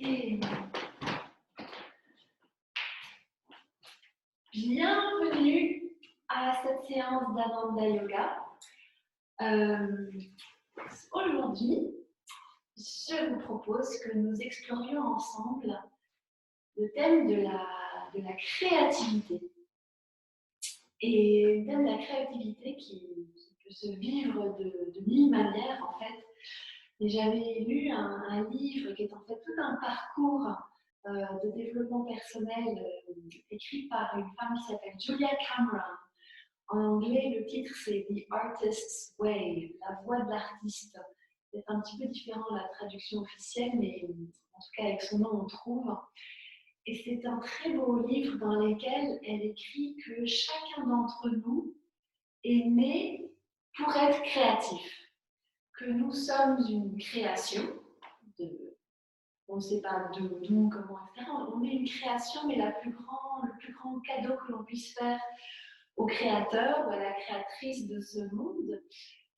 Et bienvenue à cette séance d'Ananda Yoga. Aujourd'hui, je vous propose que nous explorions ensemble le thème de la créativité. Et le thème de la créativité qui peut se vivre de mille manières en fait. Et j'avais lu un livre qui est en fait tout un parcours de développement personnel écrit par une femme qui s'appelle Julia Cameron. En anglais, le titre c'est The Artist's Way, la voie de l'artiste. C'est un petit peu différent de la traduction officielle, mais en tout cas avec son nom on trouve. Et c'est un très beau livre dans lequel elle écrit que chacun d'entre nous est né pour être créatif. Que nous sommes une création, on ne sait pas d'où, comment, etc. On est une création, mais le plus grand cadeau que l'on puisse faire au créateur ou à la créatrice de ce monde,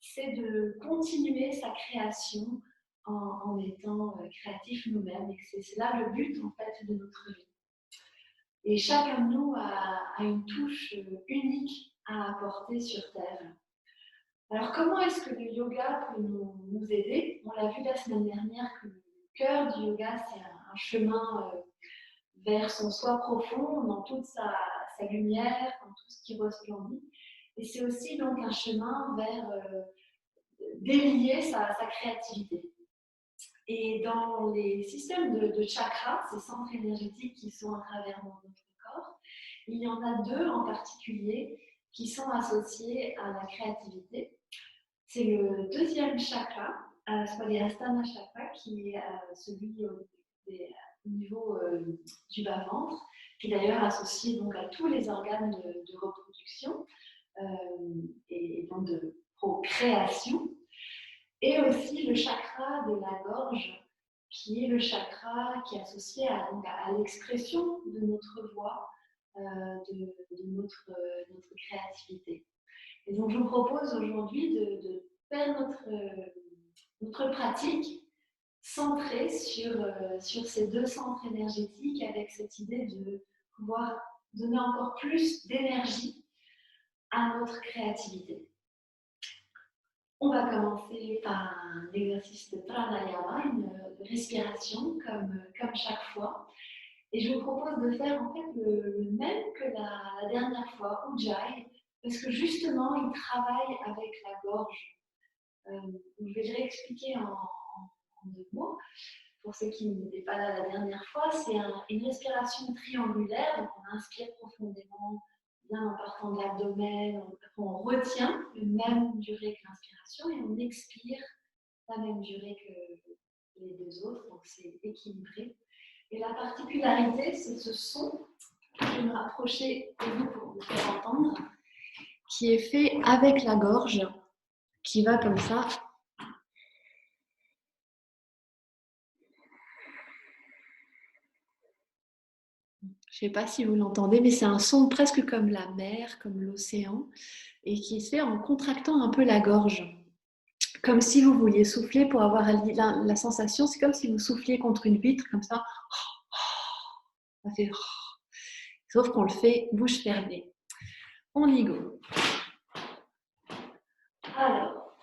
c'est de continuer sa création en étant créatif nous-mêmes. Et c'est là le but en fait de notre vie. Et chacun de nous a une touche unique à apporter sur Terre. Alors, comment est-ce que le yoga peut nous aider? On l'a vu la semaine dernière que le cœur du yoga, c'est un chemin vers son soi profond, dans toute sa lumière, dans tout ce qui resplendit. Et c'est aussi donc un chemin vers délier sa créativité. Et dans les systèmes de chakras, ces centres énergétiques qui sont à travers notre corps, il y en a deux en particulier qui sont associés à la créativité. C'est le deuxième chakra, Swadhyasthana chakra, qui est celui au niveau du bas-ventre, qui est d'ailleurs associé donc à tous les organes de reproduction et donc de procréation. Et aussi le chakra de la gorge, qui est le chakra qui est associé à l'expression de notre voix, de notre créativité. Et donc, je vous propose aujourd'hui de faire notre pratique centrée sur ces deux centres énergétiques avec cette idée de pouvoir donner encore plus d'énergie à notre créativité. On va commencer par un exercice de pranayama, une respiration comme chaque fois. Et je vous propose de faire en fait le même que la dernière fois, Ujjayi, parce que justement, il travaille avec la gorge. Je vais le réexpliquer en deux mots. Pour ceux qui n'étaient pas là la dernière fois, c'est une respiration triangulaire. Donc on inspire profondément, bien en partant de l'abdomen. On retient la même durée que l'inspiration et on expire la même durée que les deux autres. Donc c'est équilibré. Et la particularité, c'est ce son. Je vais me rapprocher de vous pour vous faire entendre, qui est fait avec la gorge, qui va comme ça. Je ne sais pas si vous l'entendez, mais c'est un son presque comme la mer, comme l'océan, et qui se fait en contractant un peu la gorge. Comme si vous vouliez souffler pour avoir la sensation, c'est comme si vous souffliez contre une vitre, comme ça. Ça fait... Sauf qu'on le fait bouche fermée. On y go. Alors,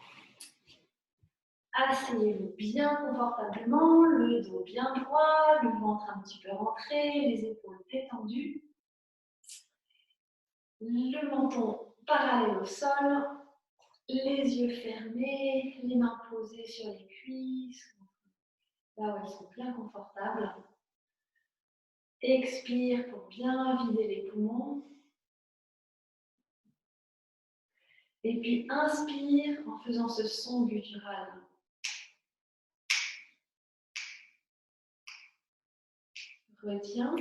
asseyez-vous bien confortablement, le dos bien droit, le ventre un petit peu rentré, les épaules détendues. Le menton parallèle au sol, les yeux fermés, les mains posées sur les cuisses, là où elles sont bien confortables. Expire pour bien vider les poumons. Et puis inspire en faisant ce son guttural. Retiens.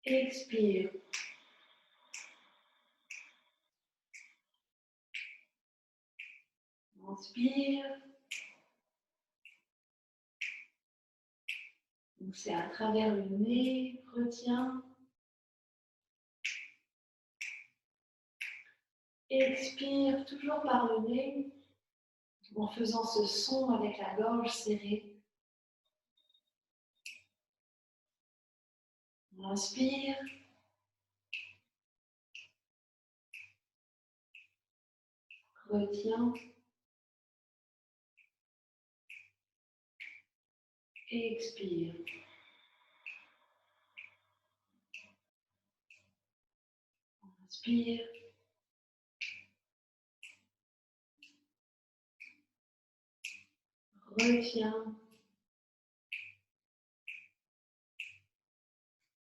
Expire. Inspire. Donc c'est à travers le nez. Retiens. Expire toujours par le nez. en faisant ce son avec la gorge serrée. On inspire. Retiens. Et expire. Inspire. Retiens.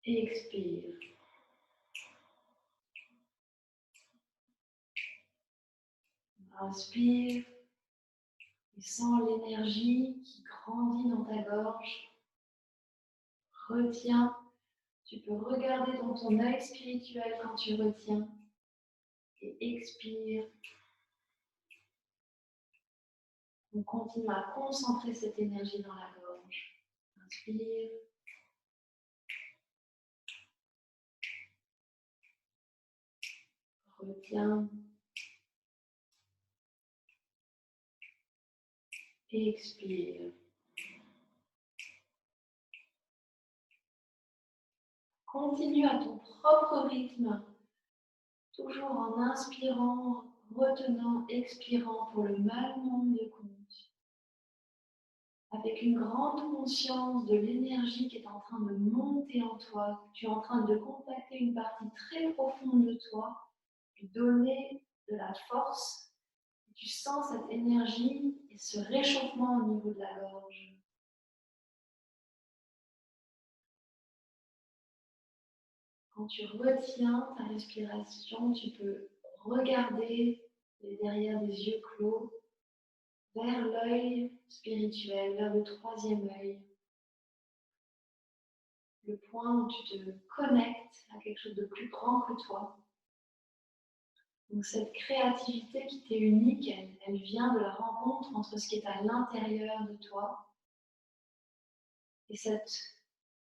Et expire. Inspire. Et sens l'énergie qui grandit dans ta gorge. Retiens. Tu peux regarder dans ton œil spirituel quand tu retiens. Et expire. On continue à concentrer cette énergie dans la gorge. Inspire. Retiens. Et expire. Continue à ton propre rythme, toujours en inspirant, retenant, expirant pour le maximum de compte. Avec une grande conscience de l'énergie qui est en train de monter en toi, tu es en train de contacter une partie très profonde de toi, lui donner de la force. Tu sens cette énergie et ce réchauffement au niveau de la gorge. Quand tu retiens ta respiration, tu peux regarder derrière des yeux clos vers l'œil spirituel, vers le troisième œil. Le point où tu te connectes à quelque chose de plus grand que toi. Donc cette créativité qui t'est unique, elle vient de la rencontre entre ce qui est à l'intérieur de toi et cette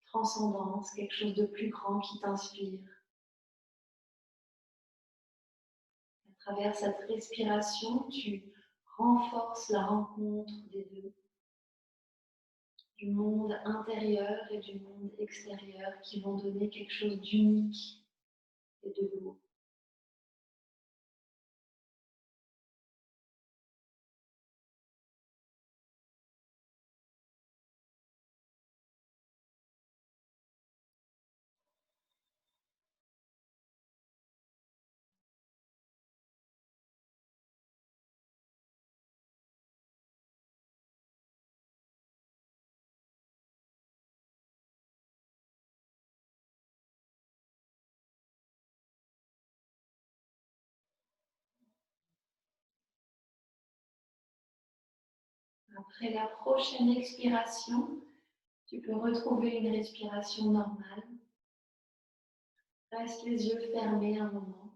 transcendance, quelque chose de plus grand qui t'inspire. À travers cette respiration, tu renforces la rencontre des deux, du monde intérieur et du monde extérieur qui vont donner quelque chose d'unique et de beau. Après la prochaine expiration, tu peux retrouver une respiration normale. Reste les yeux fermés un moment.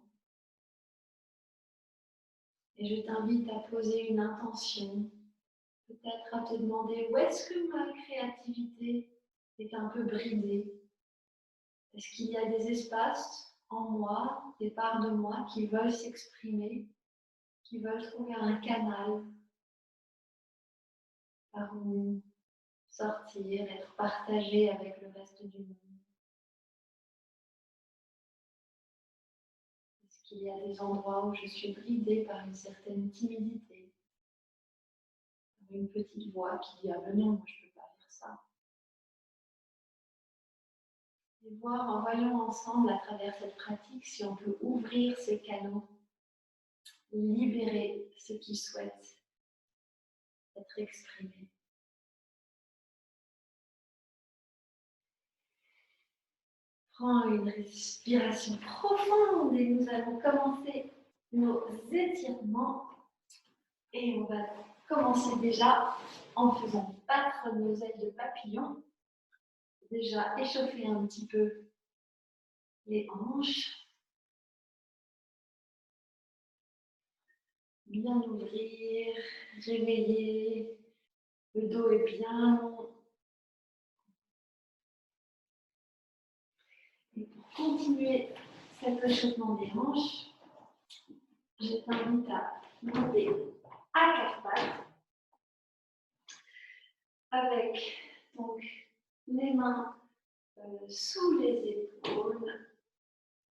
Et je t'invite à poser une intention, peut-être à te demander où est-ce que ma créativité est un peu bridée. Est-ce qu'il y a des espaces en moi, des parts de moi qui veulent s'exprimer, qui veulent trouver un canal par où sortir, être partagé avec le reste du monde? Est-ce qu'il y a des endroits où je suis bridée par une certaine timidité, par une petite voix qui dit « Ah ben non, moi je ne peux pas faire ça ». Et voir en voyant ensemble à travers cette pratique si on peut ouvrir ces canaux, libérer ce qui souhaite être exprimé. Prends une respiration profonde et nous allons commencer nos étirements. Et on va commencer déjà en faisant battre nos ailes de papillon. Déjà échauffer un petit peu les hanches. Bien ouvrir, réveiller. Le dos est bien long. Et pour continuer cet échauffement des hanches, je t'invite à monter à quatre pattes. avec donc les mains sous les épaules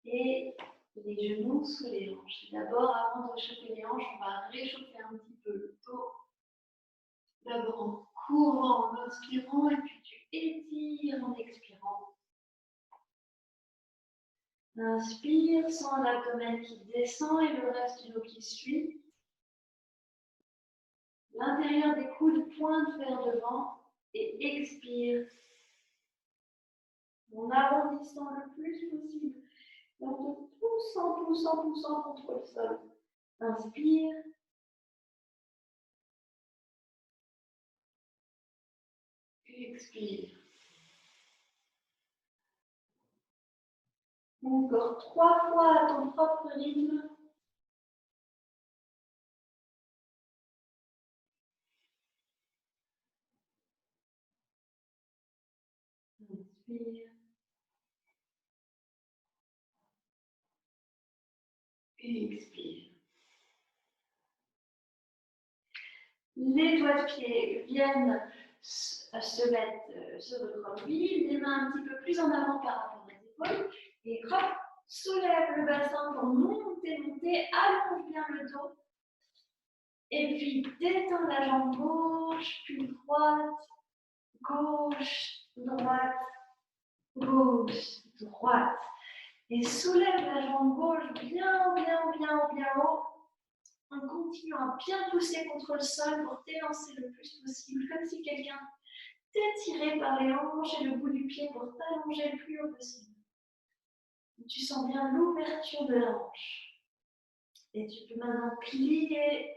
et les genoux sous les hanches. D'abord, avant de réchauffer les hanches, on va réchauffer un petit peu le dos. D'abord en courbant, en inspirant, et puis tu étires en expirant. Inspire, sans l'abdomen qui descend et le reste du dos qui suit. L'intérieur des coudes pointe vers devant et expire. En arrondissant le plus possible. En te poussant, poussant, poussant contre le sol. Inspire. Expire. Encore 3 fois à ton propre rythme. Inspire. Expire. Les doigts de pied viennent se mettre sur votre orbite, les mains un petit peu plus en avant par rapport aux épaules. Et hop, soulève le bassin pour monter, monter, allonge bien le dos. Et puis détends la jambe gauche, puis droite, gauche, droite, gauche, droite. Et soulève la jambe gauche bien, bien, bien, bien haut. En continuant à bien pousser contre le sol pour t'élancer le plus possible, comme si quelqu'un t'étirait par les hanches et le bout du pied pour t'allonger le plus haut possible. Tu sens bien l'ouverture de la hanche. Et tu peux maintenant plier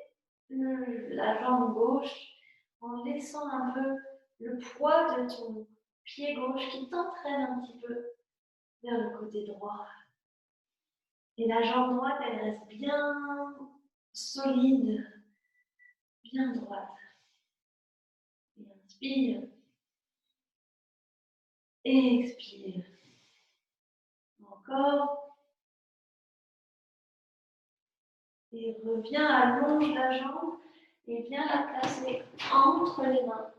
la jambe gauche en laissant un peu le poids de ton pied gauche qui t'entraîne un petit peu vers le côté droit. Et la jambe droite, elle reste bien solide, bien droite. Et inspire. Expire. Encore. Et reviens, allonge la jambe et viens la placer entre les mains.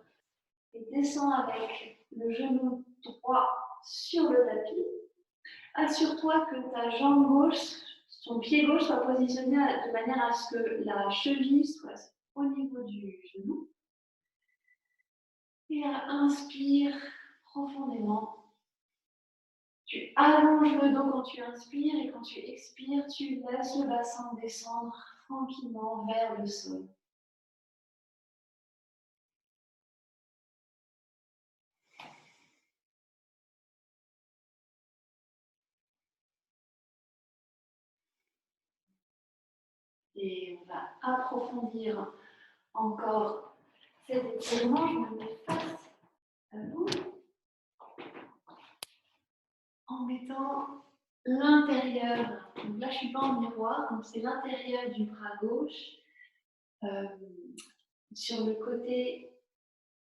Et descends avec le genou droit sur le tapis. Assure-toi que ta jambe gauche, ton pied gauche soit positionné de manière à ce que la cheville soit au niveau du genou. Et inspire profondément. Tu allonges le dos quand tu inspires et quand tu expires, tu laisses le bassin descendre tranquillement vers le sol. Et on va approfondir encore cet étirement. Je me mets face à vous en mettant l'intérieur. Donc là, je ne suis pas en miroir, donc c'est l'intérieur du bras gauche sur le côté,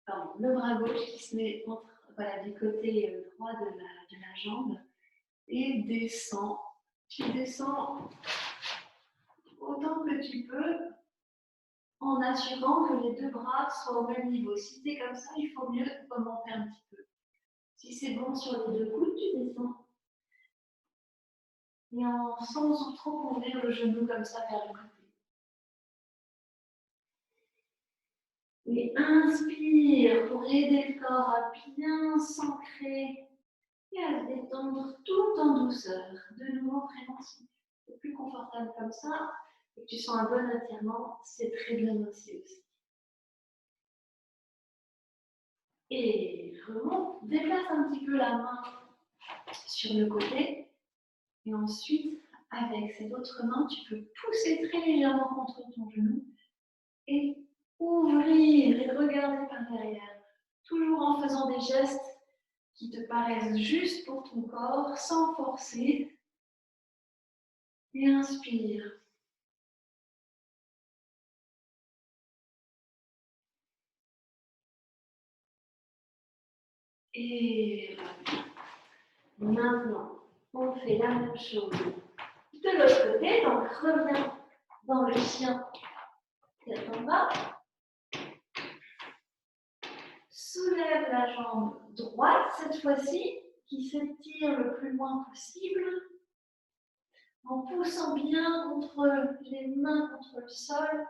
pardon, le bras gauche qui se met entre, voilà, du côté droit de la jambe et descend. Tu descends autant que tu peux en assurant que les deux bras soient au même niveau. Si c'est comme ça, il faut mieux remonter un petit peu. Si c'est bon sur les deux coudes, tu descends. Et sans trop ouvrir le genou comme ça vers le côté. Et inspire pour aider le corps à bien s'ancrer et à se détendre tout en douceur. De nouveau, vraiment, si c'est plus confortable comme ça et que tu sens un bon attirement, c'est très bien aussi. Et remonte, déplace un petit peu la main sur le côté et ensuite, avec cette autre main, tu peux pousser très légèrement contre ton genou et ouvrir et regarder par derrière, toujours en faisant des gestes qui te paraissent justes pour ton corps, sans forcer. Et inspire. Et maintenant, on fait la même chose de l'autre côté. Donc, reviens dans le chien tête en bas. soulève la jambe droite cette fois-ci, qui s'étire le plus loin possible, en poussant bien contre les mains contre le sol,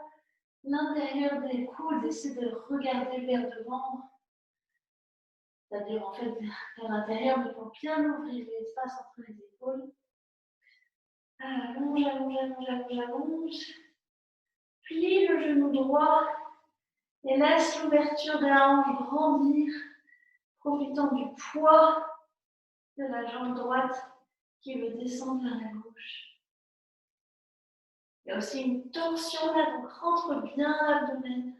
l'intérieur des coudes, essaie de regarder vers devant, c'est-à-dire en fait vers l'intérieur, mais pour bien ouvrir l'espace entre les épaules. Allonge, allonge, allonge, allonge, allonge. Plie le genou droit et laisse l'ouverture de la hanche grandir, profitant du poids de la jambe droite qui veut descendre vers la gauche. Il y a aussi une torsion là, donc rentre bien l'abdomen.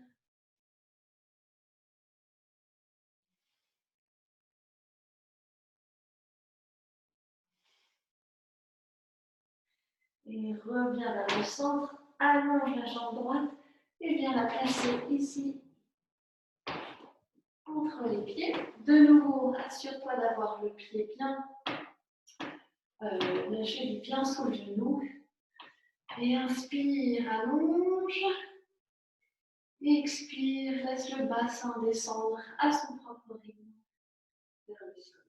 Et reviens vers le centre, allonge la jambe droite et viens la placer ici entre les pieds. De nouveau, assure-toi d'avoir le pied bien, la cheville bien sous le genou. Et inspire, allonge. Expire, laisse le bassin descendre à son propre rythme vers le sol.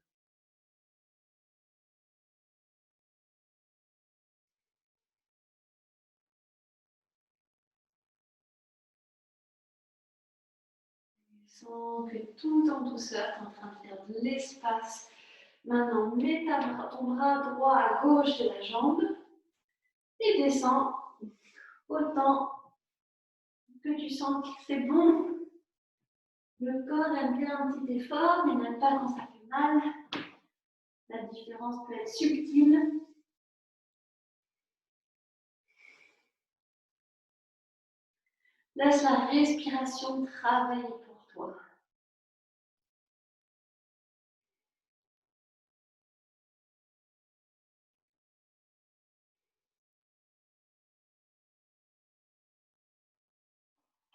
Sens que tout en douceur, tu es en train de faire de l'espace. Maintenant, mets ton bras droit à gauche de la jambe et descends autant que tu sens que c'est bon. Le corps aime bien un petit effort, mais n'aime pas quand ça fait mal. La différence peut être subtile. Laisse la respiration travailler pour toi.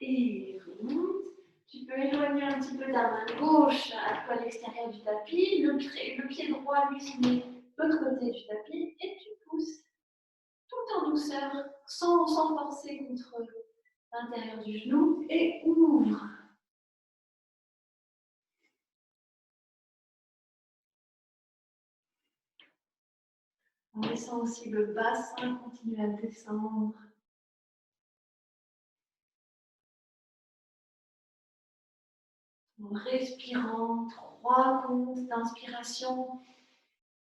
Et remonte. Tu peux éloigner un petit peu ta main gauche à l'extérieur du tapis. Le pied droit, lui, se met de l'autre côté du tapis. Et tu pousses tout en douceur, sans forcer contre l'intérieur du genou. Et ouvre. On descend aussi le bassin, continue à descendre. En respirant, 3 comptes d'inspiration.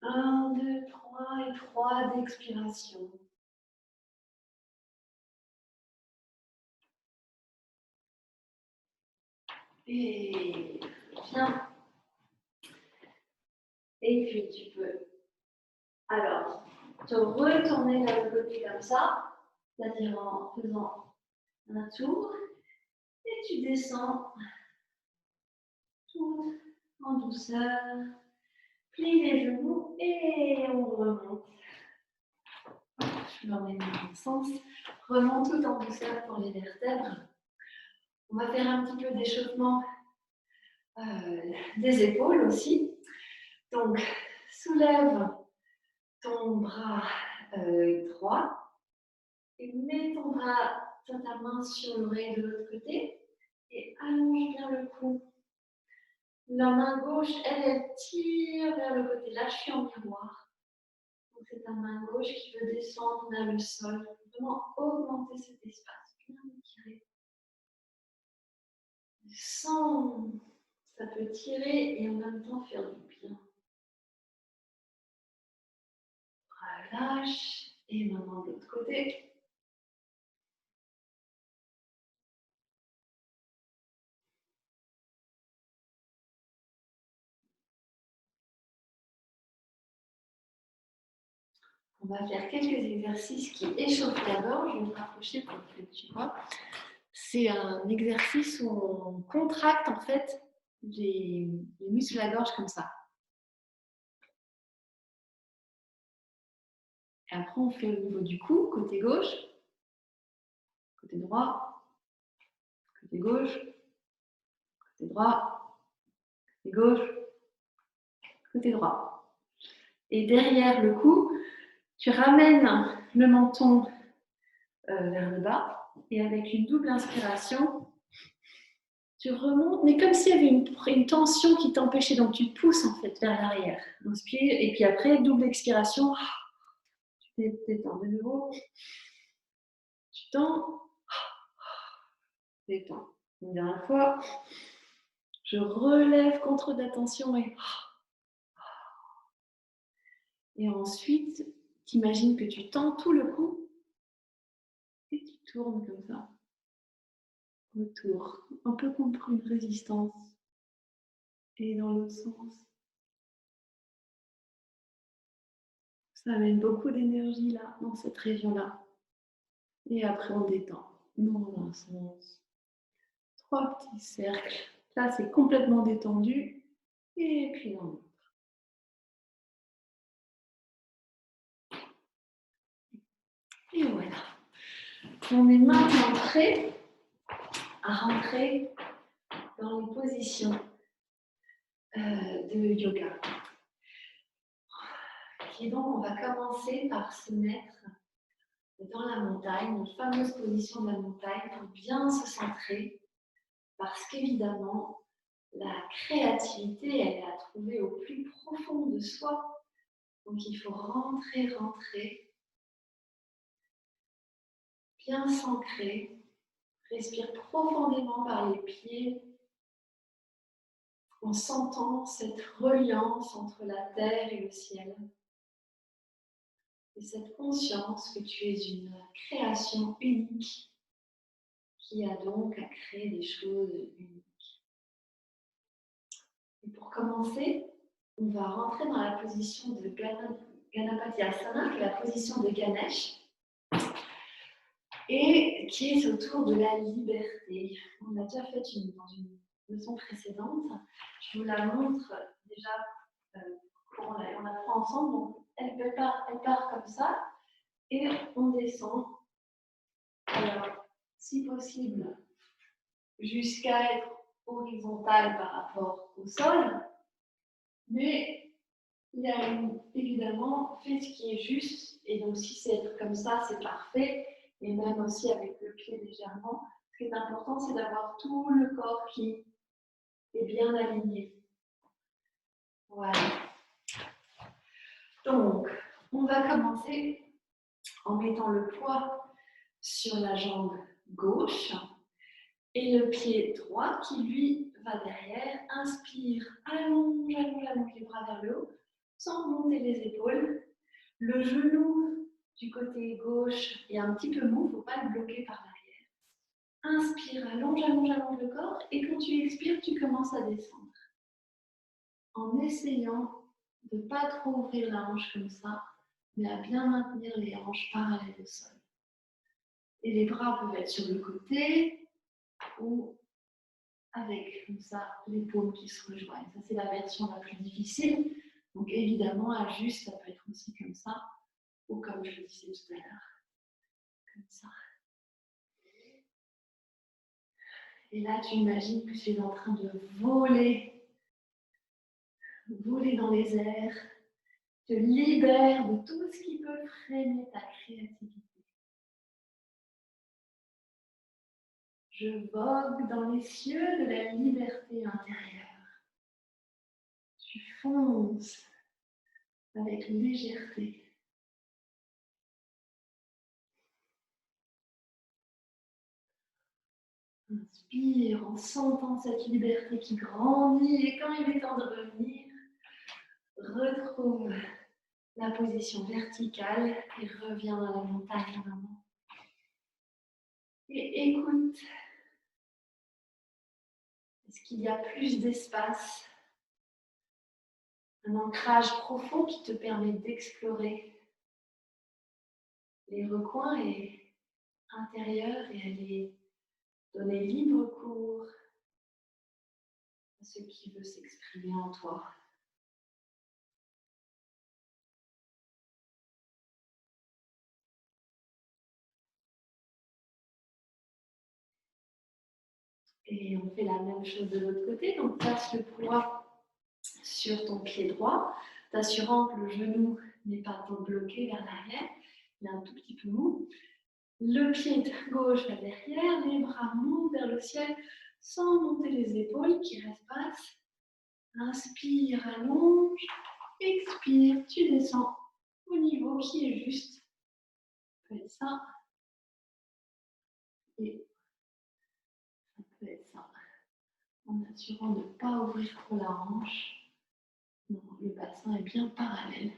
1, 2, 3 et 3 d'expiration. Et viens. Et puis tu peux alors te retourner vers le côté comme ça, c'est-à-dire en faisant un tour. Et tu descends tout en douceur. Plie les genoux et on remonte. Je l'emmène dans le sens. Remonte tout en douceur pour les vertèbres. On va faire un petit peu d'échauffement des épaules aussi. Donc, soulève ton bras droit et mets ton bras, ta main sur l'oreille de l'autre côté et allonge bien le cou. La main gauche, elle tire vers le côté. Là, je suis en miroir. Donc, c'est ta main gauche qui veut descendre vers le sol. Vraiment augmenter cet espace. Bien étirer. Sans, ça peut tirer et en même temps faire du bien. Relâche. Et maintenant de l'autre côté. On va faire quelques exercices qui échauffent la gorge. Je vais me rapprocher pour que tu vois. C'est un exercice où on contracte en fait les muscles de la gorge comme ça. Et après, on fait au niveau du cou, côté gauche, côté droit, côté gauche, côté droit, côté gauche, côté droit. Et derrière le cou, tu ramènes le menton vers le bas et avec une double inspiration, Tu remontes, mais comme s'il y avait une tension qui t'empêchait, donc tu te pousses en fait vers l'arrière. Inspire, et puis après, double expiration, tu t'étends de nouveau, tu tends, détends. Une dernière fois, je relève contre ta tension et ensuite, t'imagines que tu tends tout le cou et tu tournes comme ça, autour, un peu contre une résistance et dans l'autre sens. Ça amène beaucoup d'énergie là, dans cette région-là. Et après, on détend. Dans un sens. 3 petits cercles. Là, c'est complètement détendu. Et puis dans l'autre. Et voilà. On est maintenant prêt à rentrer dans les positions de yoga. Et donc, on va commencer par se mettre dans la montagne, notre fameuse position de la montagne, pour bien se centrer, parce qu'évidemment, la créativité, elle est à trouver au plus profond de soi. Donc, il faut rentrer, bien s'ancrer, respire profondément par les pieds, en sentant cette reliance entre la terre et le ciel. Et cette conscience que tu es une création unique qui a donc à créer des choses uniques. Et pour commencer, on va rentrer dans la position de Ganapati Asana, qui est la position de Ganesh, et qui est autour de la liberté. On a déjà fait dans une leçon précédente. Je vous la montre déjà, on la prend ensemble. Donc, elle part comme ça, et on descend. Alors, si possible, jusqu'à être horizontale par rapport au sol, mais il y a évidemment fait ce qui est juste, et donc si c'est comme ça, c'est parfait, et même aussi avec le pied légèrement. Ce qui est important, c'est d'avoir tout le corps qui est bien aligné. Voilà. Donc, on va commencer en mettant le poids sur la jambe gauche et le pied droit qui, lui, va derrière. Inspire, allonge les bras vers le haut, sans monter les épaules. Le genou du côté gauche est un petit peu mou, il ne faut pas le bloquer par l'arrière. Inspire, allonge le corps, et quand tu expires, tu commences à descendre. En essayant de ne pas trop ouvrir la hanche comme ça, mais à bien maintenir les hanches parallèles au sol. Et les bras peuvent être sur le côté ou avec comme ça les paumes qui se rejoignent. Ça, c'est la version la plus difficile. Donc évidemment, ajuste, ça peut être aussi comme ça, ou comme je le disais tout à l'heure, comme ça. Et là, tu imagines que tu es en train de voler dans les airs, te libère de tout ce qui peut freiner ta créativité. Je vogue dans les cieux de la liberté intérieure. Tu fonces avec légèreté. Inspire en sentant cette liberté qui grandit, et quand il est temps de revenir, retrouve la position verticale et reviens dans la montagne en amont. Et écoute, est-ce qu'il y a plus d'espace, un ancrage profond qui te permet d'explorer les recoins intérieurs et aller donner libre cours à ce qui veut s'exprimer en toi. Et on fait la même chose de l'autre côté. Donc, place le poids sur ton pied droit, t'assurant que le genou n'est pas trop bloqué vers l'arrière, il est un tout petit peu mou. Le pied gauche va derrière, les bras montent vers le ciel, sans monter les épaules qui restent basses. Inspire, allonge. Expire, tu descends au niveau qui est juste. Ça peut être ça. Et ça peut être ça. En assurant de ne pas ouvrir trop la hanche. Non, le bassin est bien parallèle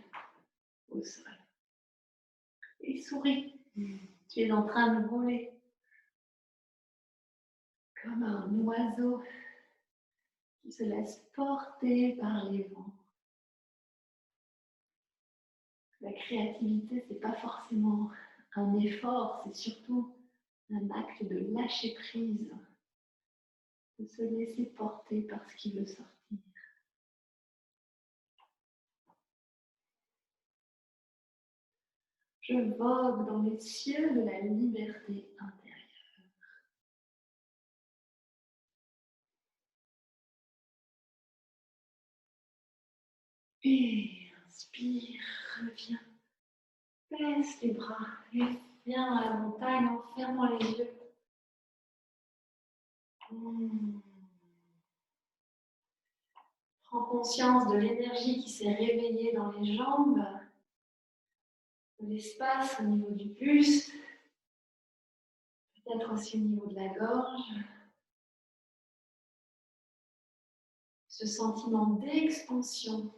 au sol. Et souris. Tu es en train de voler. Comme un oiseau qui se laisse porter par les vents. La créativité, ce n'est pas forcément un effort, c'est surtout un acte de lâcher prise, de se laisser porter par ce qui veut sortir. Je vogue dans les cieux de la liberté intérieure. Et inspire, reviens. Baisse les bras et viens à la montagne en fermant les yeux. Prends conscience de l'énergie qui s'est réveillée dans les jambes, de l'espace au niveau du buste, peut-être aussi au niveau de la gorge. Ce sentiment d'expansion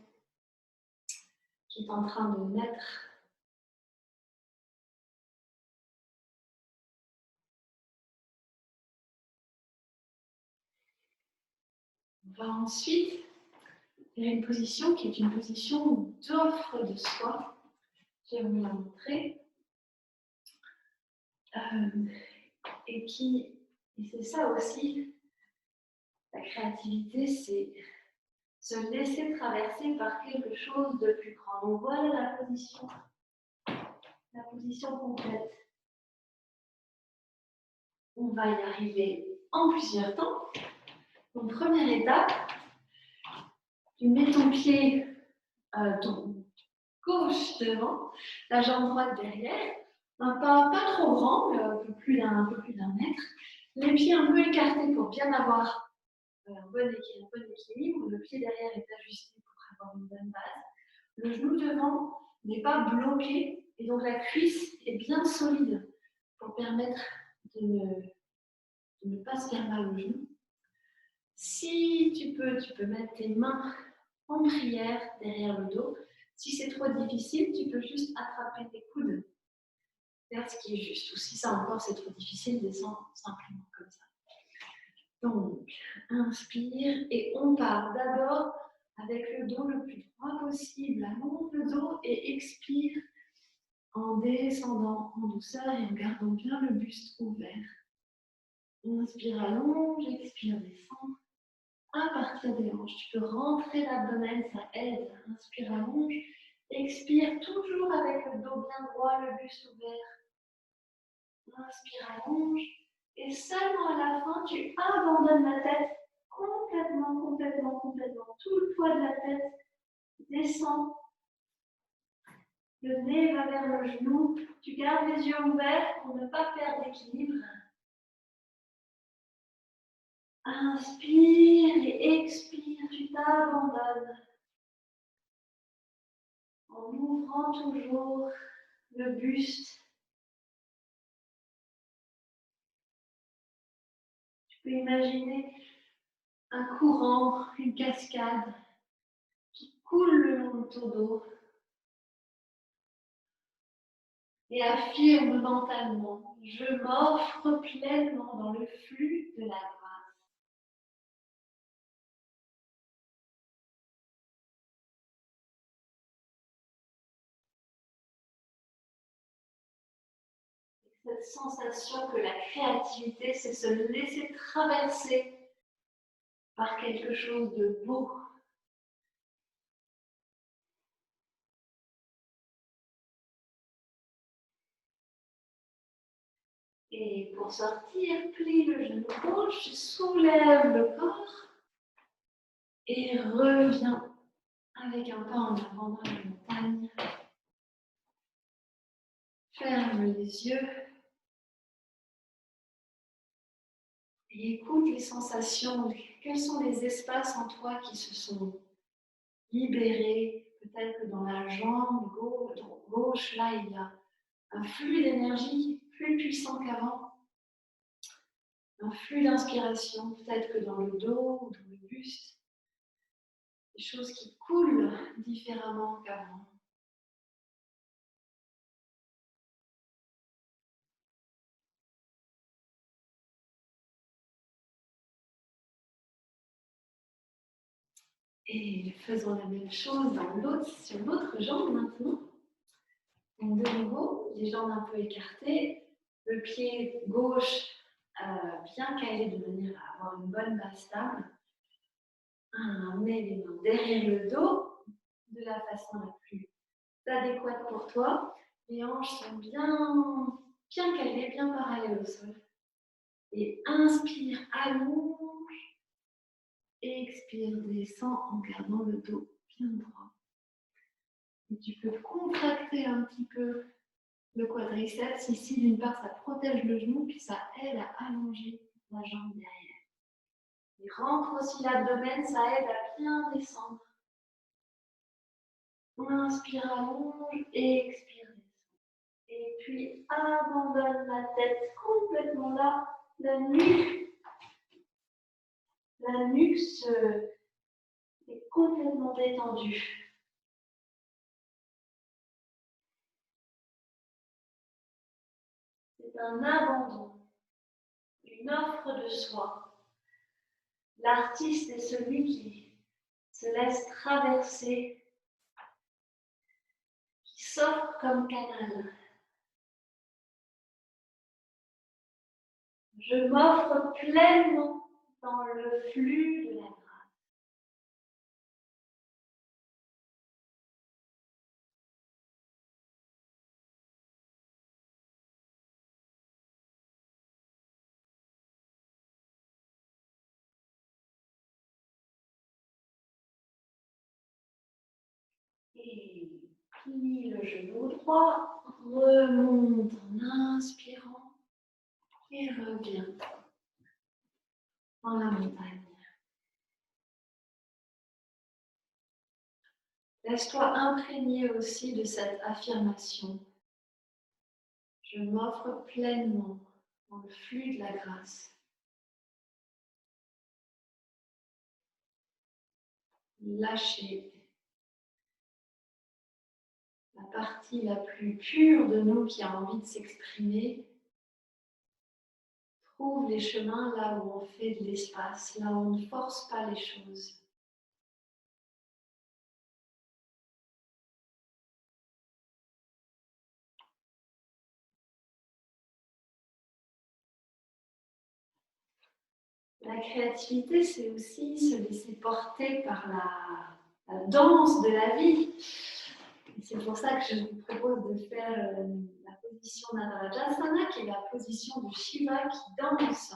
qui est en train de naître. On va ensuite faire une position qui est une position d'offre de soi. Je vais vous la montrer. Et c'est ça aussi, la créativité, c'est se laisser traverser par quelque chose de plus grand. Donc voilà la position complète. On va y arriver en plusieurs temps. Donc première étape, tu mets ton pied ton gauche devant, la jambe droite derrière, un pas pas trop grand, mais un peu plus d'un mètre, les pieds un peu écartés pour bien avoir un bon équilibre, le pied derrière est ajusté pour avoir une bonne base, le genou devant n'est pas bloqué et donc la cuisse est bien solide pour permettre de ne pas se faire mal au genou. Si tu peux mettre tes mains en prière derrière le dos. Si c'est trop difficile, tu peux juste attraper tes coudes vers ce qui est juste. Ou si ça encore c'est trop difficile, descends simplement comme ça. Donc, inspire et on part d'abord avec le dos le plus droit possible. Allonge le dos et expire en descendant en douceur et en gardant bien le buste ouvert. Inspire, allonge, expire, descend. À partir des hanches, tu peux rentrer l'abdomen, ça aide. Inspire, allonge. Expire toujours avec le dos bien droit, le buste ouvert. Inspire, allonge. Et seulement à la fin, tu abandonnes la tête complètement. Tout le poids de la tête descend. Le nez va vers le genou. Tu gardes les yeux ouverts pour ne pas perdre l'équilibre. Inspire et expire, tu t'abandonnes. En ouvrant toujours le buste. Tu peux imaginer un courant, une cascade qui coule le long de ton dos et affirme mentalement, je m'offre pleinement dans le flux de la grâce. Cette sensation que la créativité, c'est se laisser traverser par quelque chose de beau. Et pour sortir, plie le genou gauche, soulève le corps et reviens avec un pas en avant dans la montagne. Ferme les yeux Et écoute les sensations. Quels sont les espaces en toi qui se sont libérés? Peut-être que dans la jambe gauche, là, il y a un flux d'énergie plus puissant qu'avant. Un flux d'inspiration, peut-être que dans le dos ou dans le buste. Des choses qui coulent différemment qu'avant. Et faisons la même chose sur l'autre jambe maintenant. Donc de nouveau, les jambes un peu écartées, le pied gauche bien calé de manière à avoir une bonne base stable. Mets les mains derrière le dos de la façon la plus adéquate pour toi. Les hanches sont bien calées, bien parallèles au sol. Et inspire, allonge. Expire, descend en gardant le dos bien droit. Et tu peux contracter un petit peu le quadriceps. Ici, d'une part, ça protège le genou, puis ça aide à allonger la jambe derrière. Et rentre aussi l'abdomen, ça aide à bien descendre. Inspire, allonge, expire, descend. Et puis, abandonne la tête complètement là, la nuque est complètement détendue. C'est un abandon, une offre de soi. L'artiste est celui qui se laisse traverser, qui s'offre comme canal. Je m'offre pleinement dans le flux de la grâce. Et plie le genou droit, remonte en inspirant et reviens dans la montagne. Laisse-toi imprégner aussi de cette affirmation. Je m'offre pleinement dans le flux de la grâce. Lâcher la partie la plus pure de nous qui a envie de s'exprimer. Trouve les chemins là où on fait de l'espace, là où on ne force pas les choses. La créativité, c'est aussi se laisser porter par la danse de la vie. C'est pour ça que je vous propose de faire la position Nadarajasana, qui est la position de Shiva qui danse.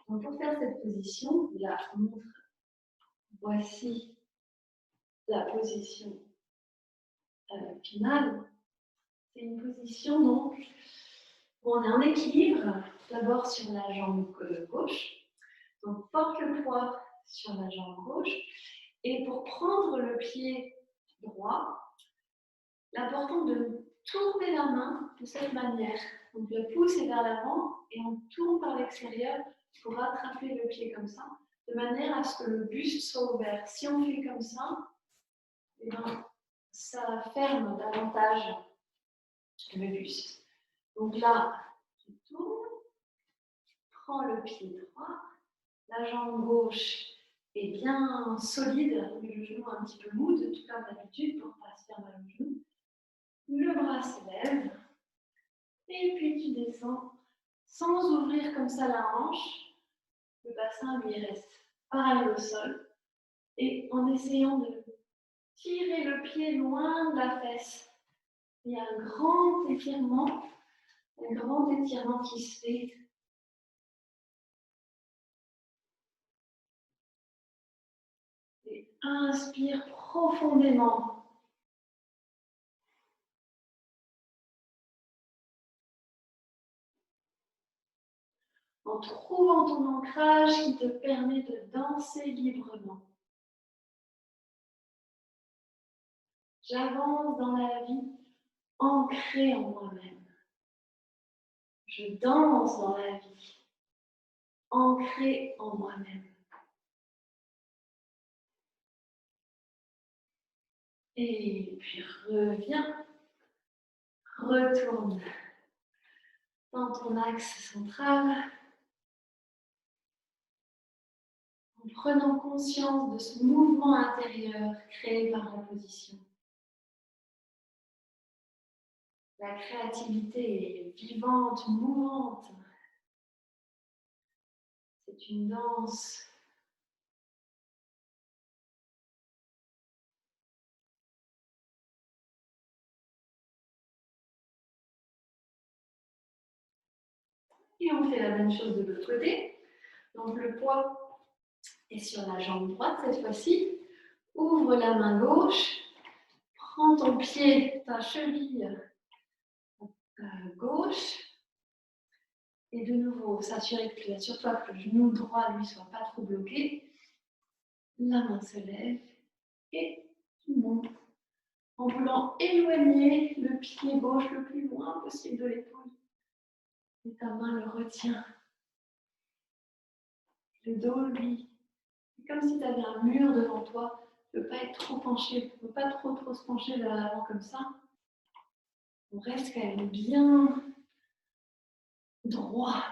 Donc pour faire cette position, je la montre. Voici la position finale. C'est une position donc où on est en équilibre, d'abord sur la jambe gauche. Donc porte le poids sur la jambe gauche. Et pour prendre le pied droit, l'important de tourner la main de cette manière. Donc le pouce est vers l'avant et on tourne par l'extérieur pour rattraper le pied comme ça, de manière à ce que le buste soit ouvert. Si on fait comme ça, eh bien, ça ferme davantage le buste. Donc là, je tourne, prends le pied droit, la jambe gauche est bien solide, mais le genou un petit peu mou, de tout comme d'habitude, pour ne pas se faire mal au genou. Le bras se lève, et puis tu descends sans ouvrir comme ça la hanche. Le bassin lui reste parallèle au sol, et en essayant de tirer le pied loin de la fesse. Il y a un grand étirement qui se fait. Et inspire profondément. en trouvant ton ancrage qui te permet de danser librement. J'avance dans la vie ancrée en moi-même. Je danse dans la vie ancrée en moi-même. Et puis reviens, retourne dans ton axe central en prenant conscience de ce mouvement intérieur créé par la position. La créativité est vivante, mouvante. C'est une danse. Et on fait la même chose de l'autre côté. Donc le poids est sur la jambe droite cette fois-ci. Ouvre la main gauche. Prends ton pied, ta cheville gauche. Et de nouveau, assure-toi que le genou droit lui soit pas trop bloqué. La main se lève et tu montes en voulant éloigner le pied gauche le plus loin possible de l'épaule. Et ta main le retient. Le dos, lui, c'est comme si tu avais un mur devant toi. Tu ne peux pas être trop penché, tu ne peux pas trop se pencher vers l'avant comme ça. On reste quand même bien droit.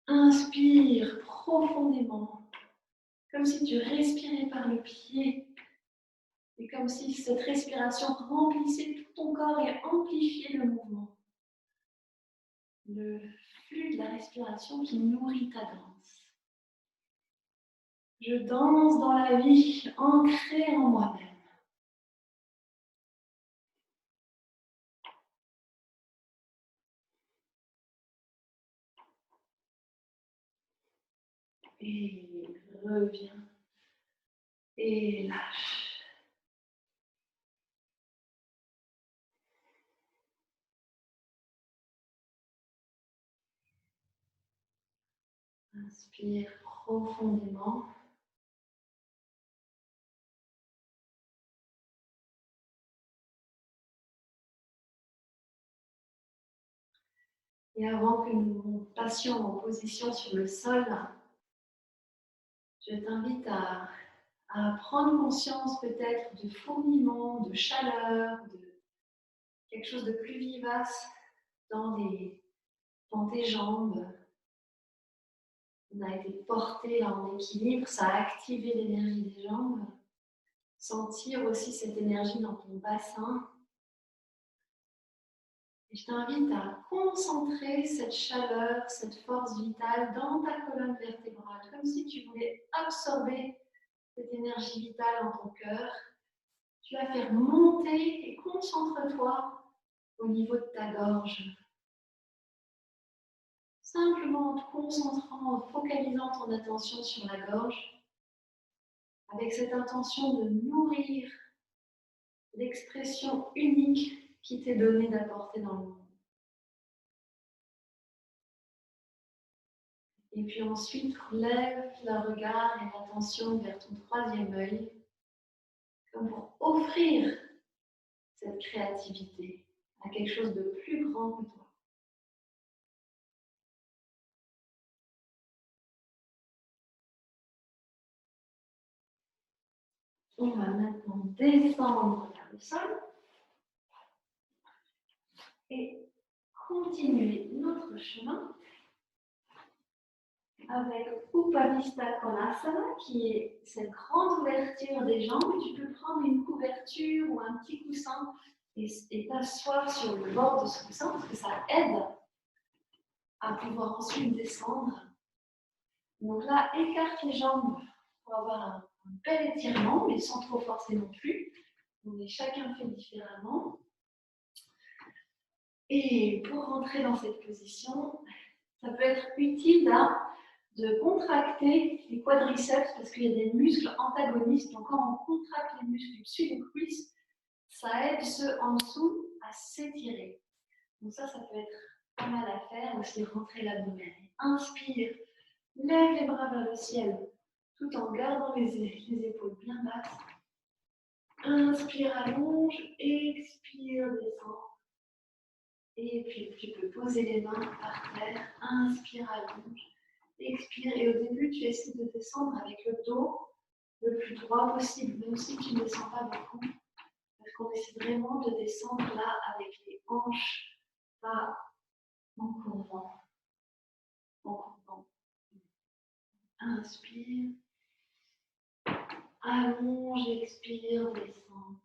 Inspire profondément, comme si tu respirais par le pied. Et comme si cette respiration remplissait tout ton corps et amplifiait le mouvement. Le flux de la respiration qui nourrit ta danse. Je danse dans la vie, ancrée en moi-même. Et reviens. Et lâche. Inspire profondément. Et avant que nous passions en position sur le sol, je t'invite à prendre conscience peut-être de fourmillement, de chaleur, de quelque chose de plus vivace dans tes jambes. On a été porté en équilibre, ça a activé l'énergie des jambes. Sentir aussi cette énergie dans ton bassin. Et je t'invite à concentrer cette chaleur, cette force vitale dans ta colonne vertébrale, comme si tu voulais absorber cette énergie vitale en ton cœur. Tu vas faire monter et concentre-toi au niveau de ta gorge. Simplement en te concentrant, en focalisant ton attention sur la gorge, avec cette intention de nourrir l'expression unique qui t'est donnée d'apporter dans le monde. Et puis ensuite, lève le regard et l'attention vers ton troisième œil, comme pour offrir cette créativité à quelque chose de plus grand que toi. On va maintenant descendre vers le sol et continuer notre chemin avec Upavistha Konasana, qui est cette grande ouverture des jambes. Tu peux prendre une couverture ou un petit coussin et t'asseoir sur le bord de ce coussin parce que ça aide à pouvoir ensuite descendre. Donc là, écarte les jambes pour avoir un bel étirement, mais sans trop forcer non plus. Donc chacun fait différemment. Et pour rentrer dans cette position, ça peut être utile de contracter les quadriceps parce qu'il y a des muscles antagonistes. Donc quand on contracte les muscles du dessus des cuisses, ça aide ceux en dessous à s'étirer. Donc ça peut être pas mal à faire, aussi rentrer l'abdomen. Inspire, lève les bras vers le ciel, tout en gardant les épaules bien basses. Inspire, allonge, expire, descend. Et puis tu peux poser les mains par terre, inspire, allonge, expire. Et au début, tu essaies de descendre avec le dos le plus droit possible, même si tu ne descends pas beaucoup. Parce qu'on essaie vraiment de descendre là avec les hanches, pas en courbant. En courbant. Inspire, allonge, expire, descend.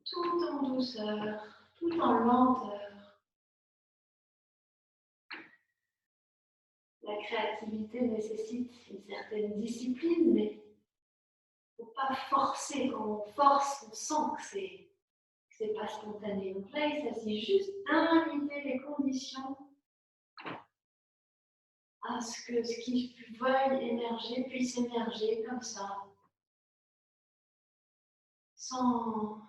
Tout en douceur, tout en lenteur. La créativité nécessite une certaine discipline, mais il ne faut pas forcer. Quand on force, on sent que c'est pas spontané. Donc là, il s'agit juste d'inviter les conditions à ce que ce qui veuille émerger puisse émerger comme ça, sans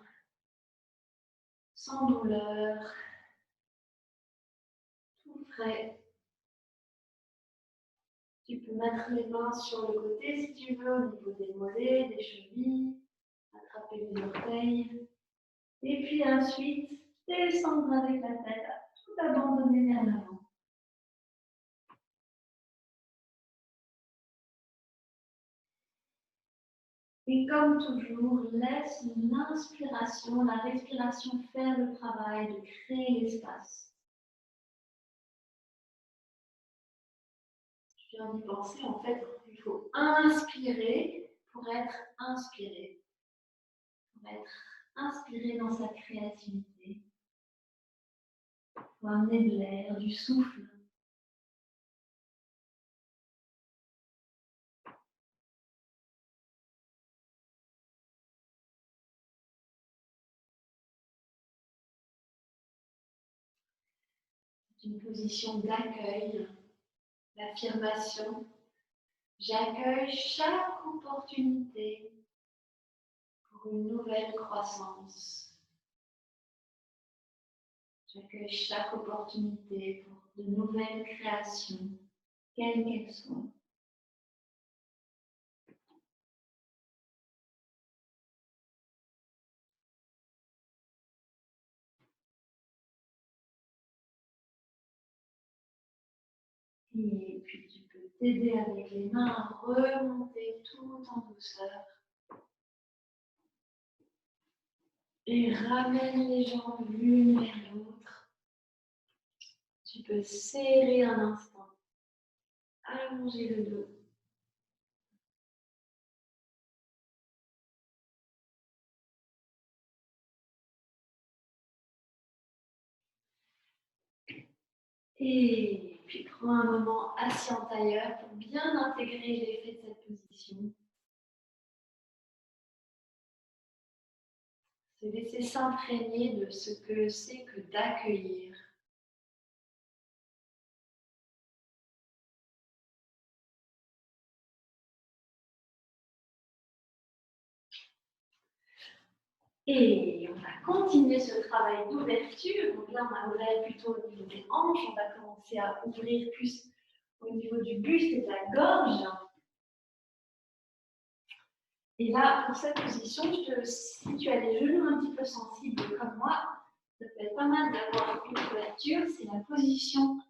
douleur, tout frais. Tu peux mettre les mains sur le côté si tu veux, au niveau des mollets, des chevilles, attraper les orteils. Et puis ensuite, descendre avec la tête, tout abandonner vers l'avant. Et comme toujours, laisse l'inspiration, la respiration faire le travail de créer l'espace. Je viens d'y penser, en fait, il faut inspirer pour être inspiré. Pour être inspiré dans sa créativité. Pour amener de l'air, du souffle. C'est une position d'accueil, d'affirmation. J'accueille chaque opportunité pour une nouvelle croissance. J'accueille chaque opportunité pour de nouvelles créations, quelles qu'elles soient. Et puis tu peux t'aider avec les mains à remonter tout en douceur. Et ramène les jambes l'une vers l'autre. Tu peux serrer un instant. Allonger le dos. Et puis prends un moment assis en tailleur pour bien intégrer l'effet de cette position. Se laisser s'imprégner de ce que c'est que d'accueillir. Et on va continuer ce travail d'ouverture. Donc là, on a ouvert plutôt au niveau des hanches. On va commencer à ouvrir plus au niveau du buste et de la gorge. Et là, pour cette position, si tu as les genoux un petit peu sensibles comme moi, ça peut être pas mal d'avoir une ouverture. C'est la position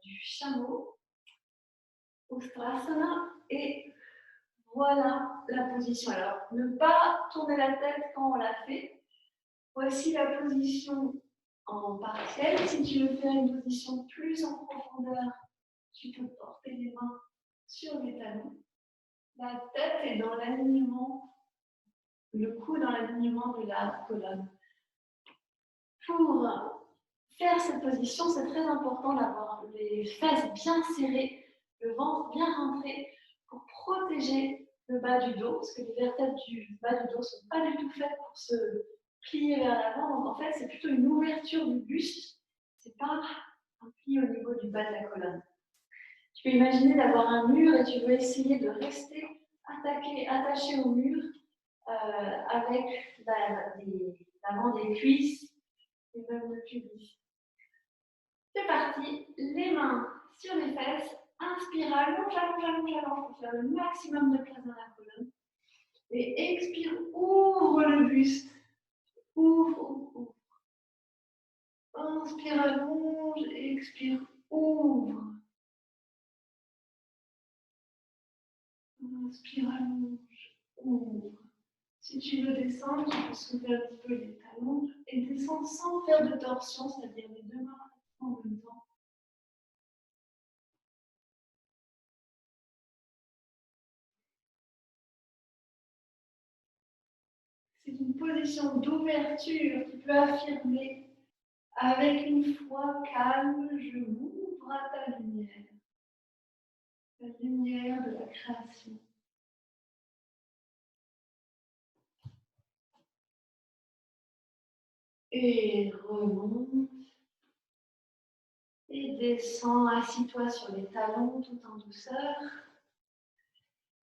du chameau, Ustrasana. Et voilà la position. Alors, ne pas tourner la tête quand on l'a fait. Voici la position en partiel. Si tu veux faire une position plus en profondeur, tu peux porter les mains sur les talons. La tête est dans l'alignement, le cou dans l'alignement de la colonne. Pour faire cette position, c'est très important d'avoir les fesses bien serrées, le ventre bien rentré pour protéger le bas du dos, parce que les vertèbres du bas du dos ne sont pas du tout faites pour se plier vers l'avant. Donc en fait, c'est plutôt une ouverture du buste, c'est pas un pli au niveau du bas de la colonne. Tu peux imaginer d'avoir un mur et tu veux essayer de rester attaché au mur avec l'avant des cuisses et même le pubis. C'est parti, les mains sur les fesses, inspire, allonge, allonge, allonge, allonge pour faire le maximum de place dans la colonne. Et expire, ouvre le buste, ouvre, ouvre, ouvre. Inspire, allonge, expire, ouvre. Inspire, allonge, ouvre. Si tu veux descendre, tu peux soulever un petit peu les talons et descendre sans faire de torsion, c'est-à-dire les deux mains en même temps. C'est une position d'ouverture. Tu peux affirmer avec une foi calme, je m'ouvre à ta lumière. La lumière de la création. Et remonte. Et descends, assis-toi sur les talons tout en douceur.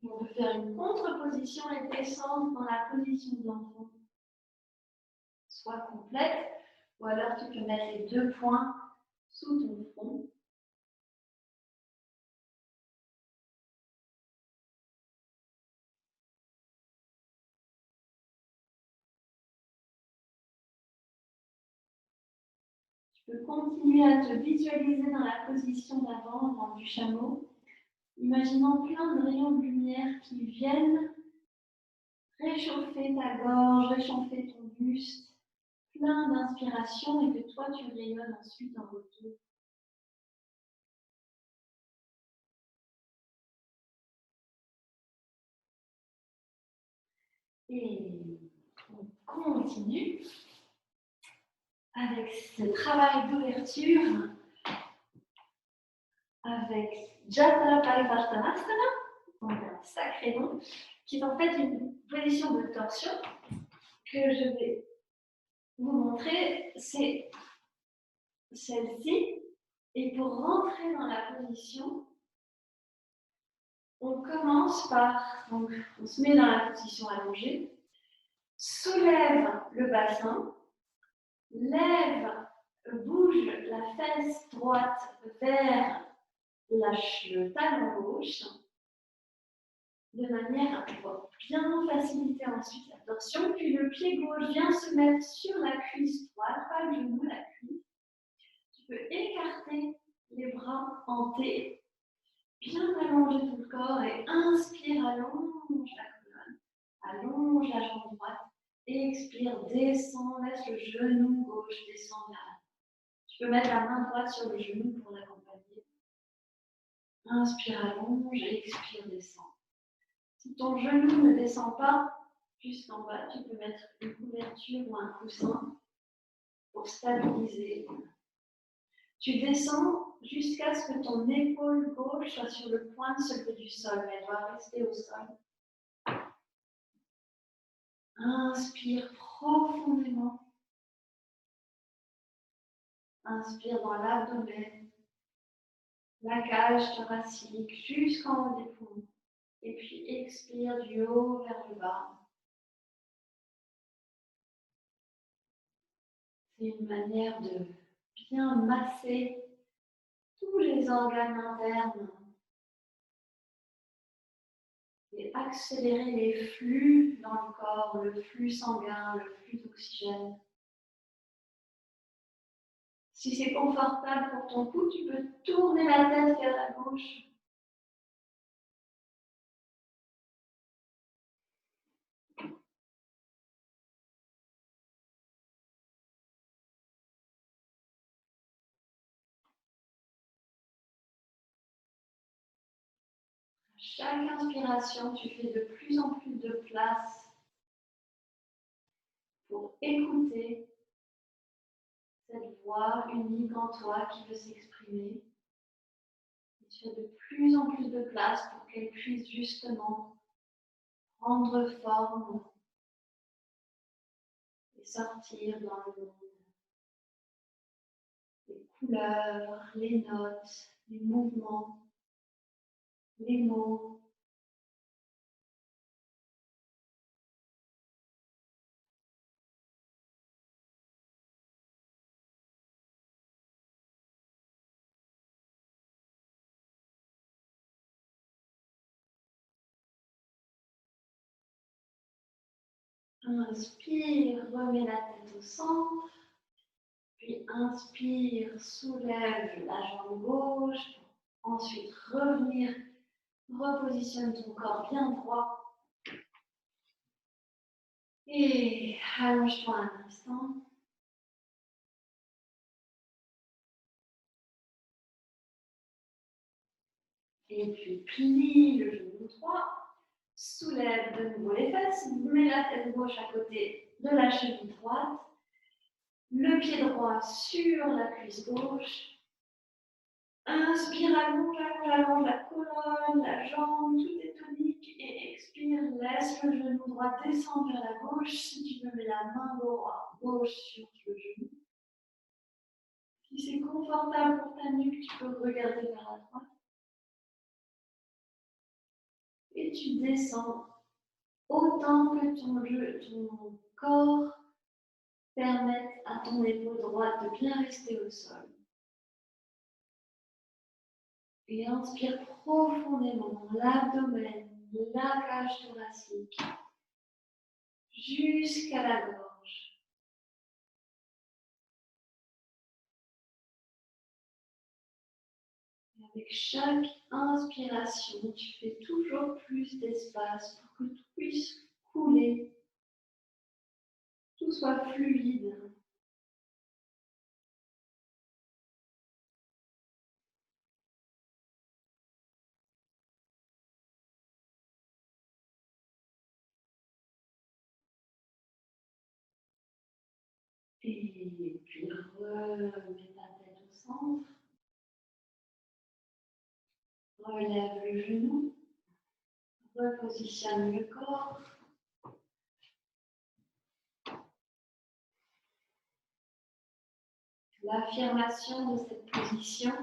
On peut faire une contre-position et descendre dans la position de l'enfant. Soit complète, ou alors tu peux mettre les deux poings sous ton front. Tu peux continuer à te visualiser dans la position d'avant, dans du chameau, imaginant plein de rayons de lumière qui viennent réchauffer ta gorge, réchauffer ton buste, plein d'inspiration et que toi tu rayonnes ensuite en retour. Et on continue avec ce travail d'ouverture avec Jata Parivartanasana, donc un sacré nom, qui est en fait une position de torsion que je vais vous montrer. C'est celle-ci. Et pour rentrer dans la position, on commence par, donc on se met dans la position allongée, soulève le bassin, lève, bouge la fesse droite vers le talon gauche, de manière à pouvoir bien faciliter ensuite la torsion. Puis le pied gauche vient se mettre sur la cuisse droite, pas le genou, la cuisse. Tu peux écarter les bras en T, bien allonger tout le corps et inspire, allonge la colonne, allonge la jambe droite. Expire, descend, laisse le genou gauche descendre vers l'avant. Tu peux mettre la main droite sur le genou pour l'accompagner. Inspire, allonge, expire, descend. Si ton genou ne descend pas jusqu'en bas, tu peux mettre une couverture ou un coussin pour stabiliser. Tu descends jusqu'à ce que ton épaule gauche soit sur le point de se lever du sol, mais elle doit rester au sol. Inspire profondément. Inspire dans l'abdomen, la cage thoracique jusqu'en haut des poumons. Et puis expire du haut vers le bas. C'est une manière de bien masser tous les organes internes et accélérer les flux dans le corps, le flux sanguin, le flux d'oxygène. Si c'est confortable pour ton cou, tu peux tourner la tête vers la gauche. Chaque inspiration, tu fais de plus en plus de place pour écouter cette voix unique en toi qui veut s'exprimer. Tu fais de plus en plus de place pour qu'elle puisse justement prendre forme et sortir dans le monde. Les couleurs, les notes, les mouvements, les mots. Inspire, remets la tête au centre. Puis inspire, soulève la jambe gauche. Ensuite, revenir, repositionne ton corps bien droit. Et allonge-toi un instant. Et puis plie le genou droit. Soulève de nouveau les fesses. Mets la tête gauche à côté de la cheville droite. Le pied droit sur la cuisse gauche. Inspire, allonge, allonge, allonge la colonne, la jambe, tout est tonique. Et expire, laisse le genou droit descendre vers la gauche. Si tu veux, mets la main gauche sur le genou. Si c'est confortable pour ta nuque, tu peux regarder vers la droite. Et tu descends autant que ton corps permette à ton épaule droite de bien rester au sol. Et inspire profondément l'abdomen, la cage thoracique, jusqu'à la gorge. Et avec chaque inspiration, tu fais toujours plus d'espace pour que tout puisse couler, tout soit fluide. Et puis remets ta tête au centre. Relève le genou. Repositionne le corps. L'affirmation de cette position,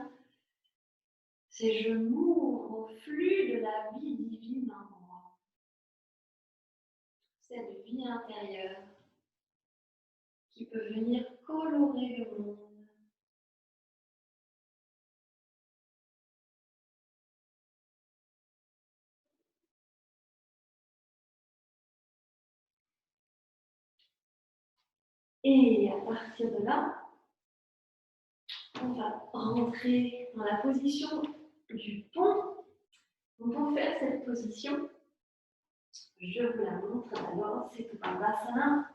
c'est je m'ouvre au flux de la vie divine en moi. Cette vie intérieure qui peut venir colorer le monde. Et à partir de là, on va rentrer dans la position du pont. Donc pour faire cette position, je vous la montre d'abord, c'est tout un bassin.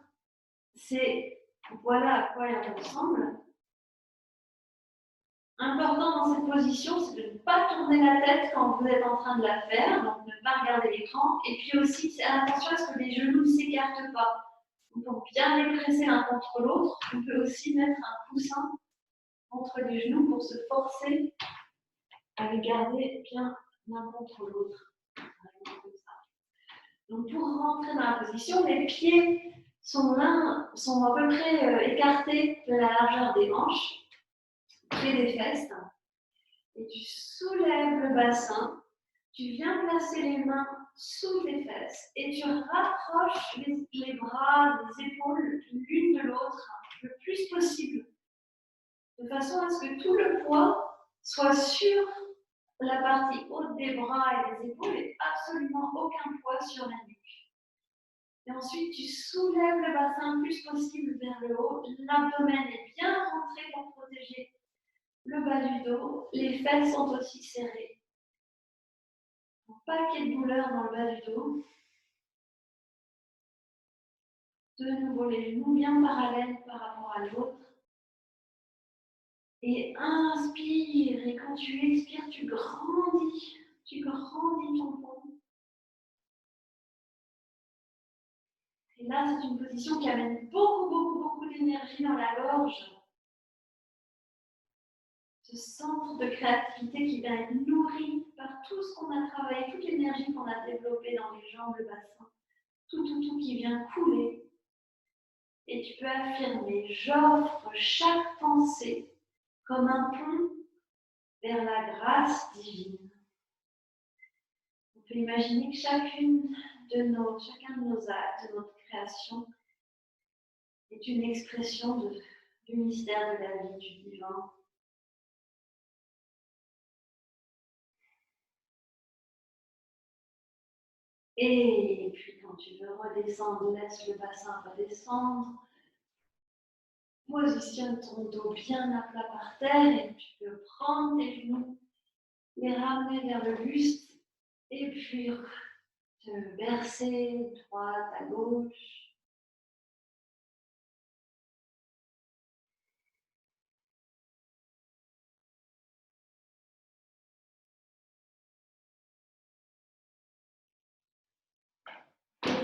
C'est voilà à quoi il ressemble. Important dans cette position, c'est de ne pas tourner la tête quand vous êtes en train de la faire, donc ne pas regarder l'écran. Et puis aussi, c'est attention à ce que les genoux ne s'écartent pas. Donc, pour bien les presser l'un contre l'autre, on peut aussi mettre un coussin entre les genoux pour se forcer à les garder bien l'un contre l'autre. Donc pour rentrer dans la position, les pieds sont à peu près écartés de la largeur des hanches, près des fesses. Et tu soulèves le bassin, tu viens placer les mains sous tes fesses et tu rapproches les bras, les épaules l'une de l'autre le plus possible, de façon à ce que tout le poids soit sur la partie haute des bras et des épaules et absolument aucun poids sur la nuque. Et ensuite, tu soulèves le bassin le plus possible vers le haut, l'abdomen est bien rentré pour protéger le bas du dos, les fesses sont aussi serrées. Pas qu'il y ait de douleur dans le bas du dos. De nouveau, les genoux bien parallèles par rapport à l'autre. Et inspire, et quand tu expires, tu grandis ton pont. Et là, c'est une position qui amène beaucoup d'énergie dans la gorge. Ce centre de créativité qui vient être nourri par tout ce qu'on a travaillé, toute l'énergie qu'on a développée dans les jambes, le bassin. Tout qui vient couler. Et tu peux affirmer, j'offre chaque pensée comme un pont vers la grâce divine. On peut imaginer que chacun de nos actes, de notre création, est une expression du mystère de la vie, du divin. Et puis quand tu veux redescendre, laisse le bassin redescendre. Positionne ton dos bien à plat par terre et tu peux prendre tes genoux, les ramener vers le buste et puis te bercer droite à gauche.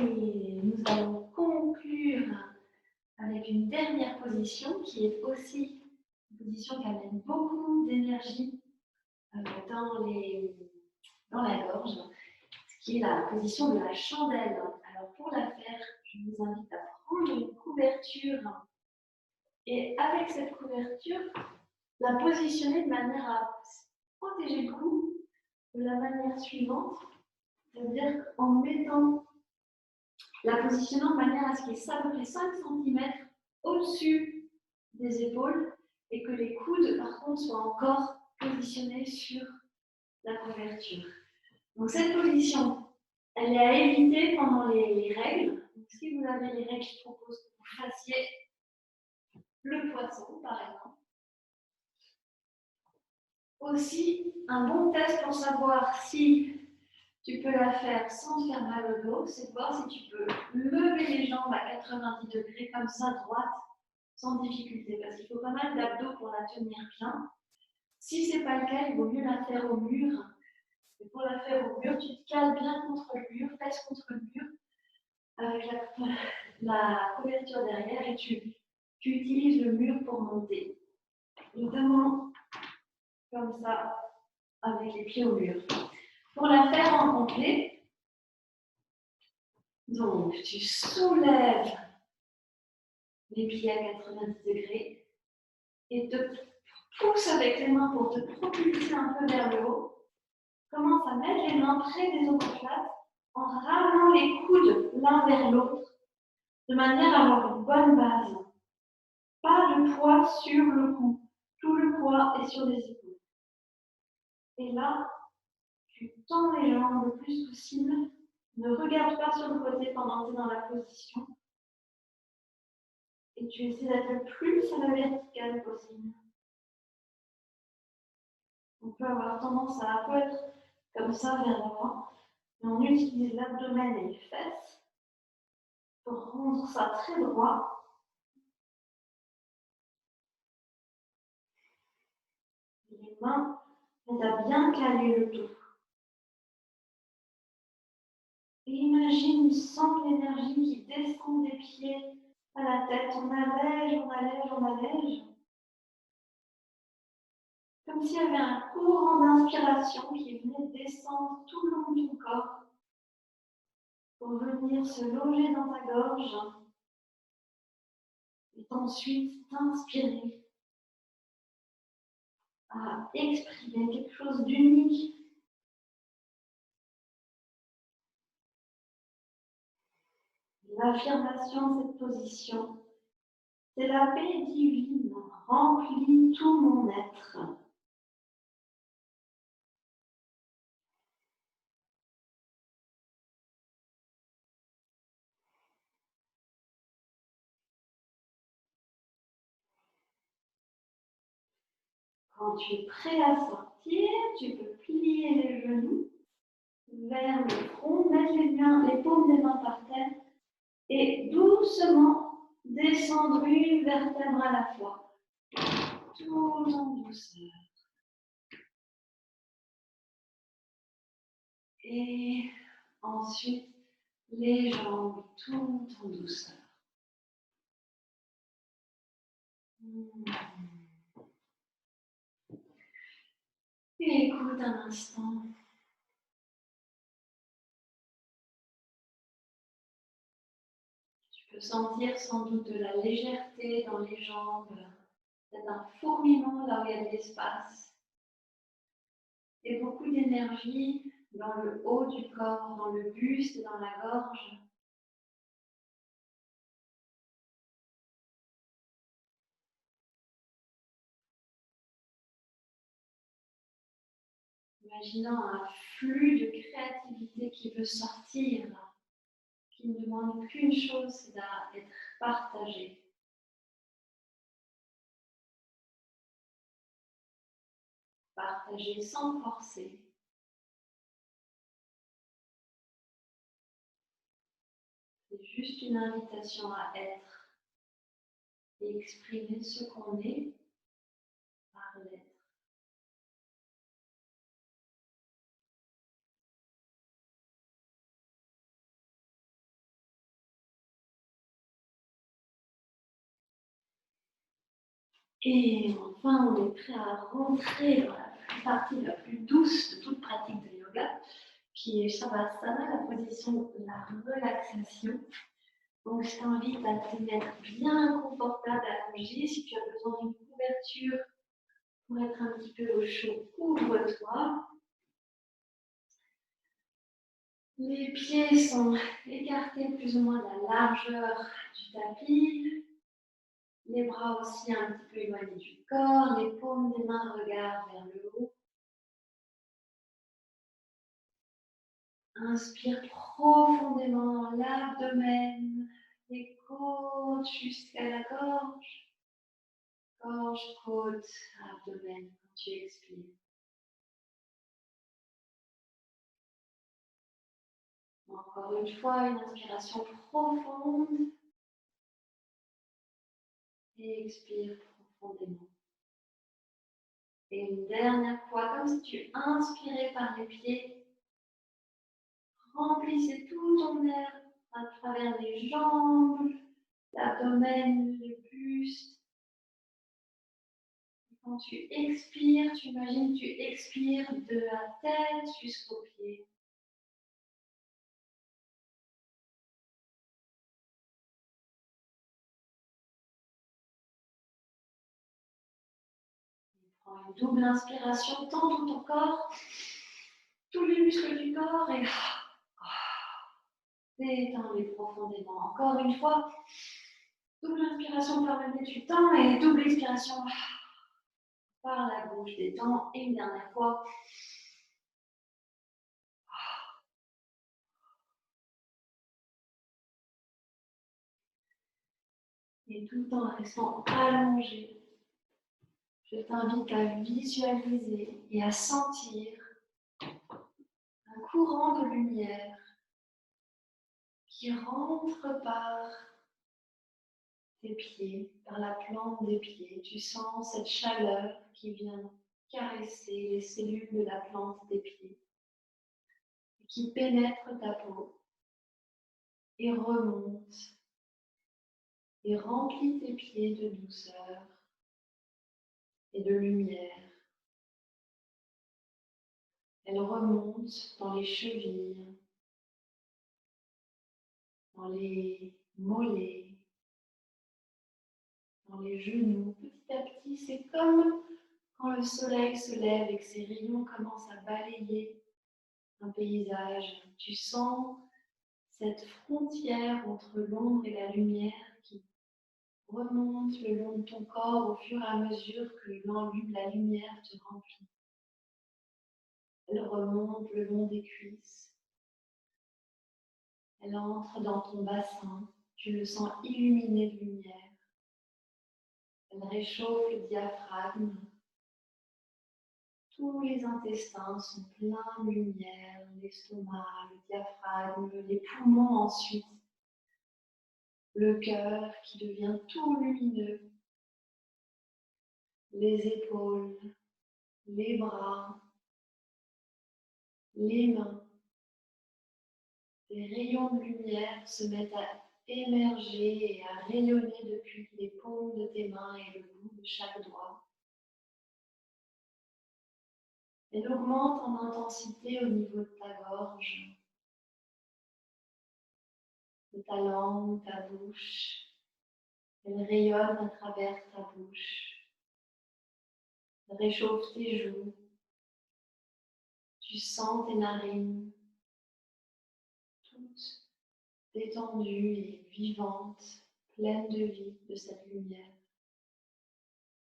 Et nous allons conclure avec une dernière position qui est aussi une position qui amène beaucoup d'énergie dans la gorge, ce qui est la position de la chandelle. Alors pour la faire, je vous invite à prendre une couverture et avec cette couverture, la positionner de manière à protéger le cou de la manière suivante, c'est-à-dire en mettant la positionnant de manière à ce qu'il y ait à peu près 5 cm au-dessus des épaules et que les coudes, par contre, soient encore positionnés sur la couverture. Donc, cette position, elle est à éviter pendant les règles. Donc, si vous avez les règles, je propose que vous fassiez le poisson, par exemple. Aussi, un bon test pour savoir si tu peux la faire sans te faire mal au dos, c'est de voir si tu peux lever les jambes à 90 degrés comme ça, droite, sans difficulté, parce qu'il faut pas mal d'abdos pour la tenir bien. Si ce n'est pas le cas, il vaut mieux la faire au mur. Et pour la faire au mur, tu te cales bien contre le mur, fesse contre le mur, avec la couverture derrière, et tu utilises le mur pour monter. Notamment comme ça, avec les pieds au mur. Pour la faire en complet, donc tu soulèves les pieds à 90 degrés et te pousse avec les mains pour te propulser un peu vers le haut. Commence à mettre les mains près des omoplates en ramenant les coudes l'un vers l'autre de manière à avoir une bonne base. Pas de poids sur le cou, tout le poids est sur les épaules. Et là, tu tends les jambes le plus possible. Ne regarde pas sur le côté pendant que tu es dans la position. Et tu essaies d'être le plus à la verticale possible. On peut avoir tendance à un peu être comme ça vers l'avant. Et on utilise l'abdomen et les fesses pour rendre ça très droit. Les mains aident à bien caler le tout. Et imagine, sens l'énergie qui descend des pieds à la tête. On allège, on allège, on allège. Comme s'il y avait un courant d'inspiration qui venait descendre tout le long du corps pour venir se loger dans ta gorge et ensuite t'inspirer à exprimer quelque chose d'unique. L'affirmation de cette position, c'est la paix divine remplit tout mon être. Quand tu es prêt à sortir, tu peux plier les genoux vers le front, mettre les paumes des mains par terre et doucement descendre une vertèbre à la fois, tout en douceur. Et ensuite, les jambes tout en douceur. Et écoute un instant. Tu peux sentir sans doute de la légèreté dans les jambes, peut-être un fourmillement là où il y a de l'espace. Et beaucoup d'énergie dans le haut du corps, dans le buste et dans la gorge. Imaginant un flux de créativité qui veut sortir, qui ne demande qu'une chose, c'est d'être partagé. Partagé sans forcer. C'est juste une invitation à être et exprimer ce qu'on est par l'être. Et enfin, on est prêt à rentrer dans la partie la plus douce de toute pratique de yoga, qui est Shavasana, la position de la relaxation. Donc, je t'invite à te mettre bien confortable allongé. Si tu as besoin d'une couverture pour être un petit peu au chaud, ouvre-toi. Les pieds sont écartés plus ou moins de la largeur du tapis. Les bras aussi un petit peu éloignés du corps. Les paumes des mains regardent vers le haut. Inspire profondément l'abdomen, les côtes jusqu'à la gorge. Gorge, côte, abdomen quand tu expires. Encore une fois, une inspiration profonde et expire profondément. Et une dernière fois, comme si tu inspirais par les pieds, remplissez tout ton air à travers les jambes, l'abdomen, le buste. Et quand tu expires, tu imagines que tu expires de la tête jusqu'aux pieds. Prends une double inspiration, tends tout ton corps, tous les muscles du corps et détends-les profondément. Encore une fois, double inspiration par le nez, tu tends et double expiration par la bouche, détends. Et une dernière fois. Et tout en restant allongé, je t'invite à visualiser et à sentir un courant de lumière qui rentre par tes pieds, par la plante des pieds. Tu sens cette chaleur qui vient caresser les cellules de la plante des pieds et qui pénètre ta peau et remonte et remplit tes pieds de douceur et de lumière. Elle remonte dans les chevilles, dans les mollets, dans les genoux. Petit à petit, c'est comme quand le soleil se lève et que ses rayons commencent à balayer un paysage. Tu sens cette frontière entre l'ombre et la lumière qui remonte le long de ton corps au fur et à mesure que la lumière te remplit. Elle remonte le long des cuisses. Elle entre dans ton bassin. Tu le sens illuminé de lumière. Elle réchauffe le diaphragme. Tous les intestins sont pleins de lumière, l'estomac, le diaphragme, les poumons ensuite, le cœur qui devient tout lumineux, les épaules, les bras, les mains. Les rayons de lumière se mettent à émerger et à rayonner depuis les paumes de tes mains et le bout de chaque doigt. Elle augmente en intensité au niveau de ta gorge, de ta langue, ta bouche. Elle rayonne à travers ta bouche. Elle réchauffe tes joues. Tu sens tes narines toutes détendues et vivantes, pleines de vie, de cette lumière.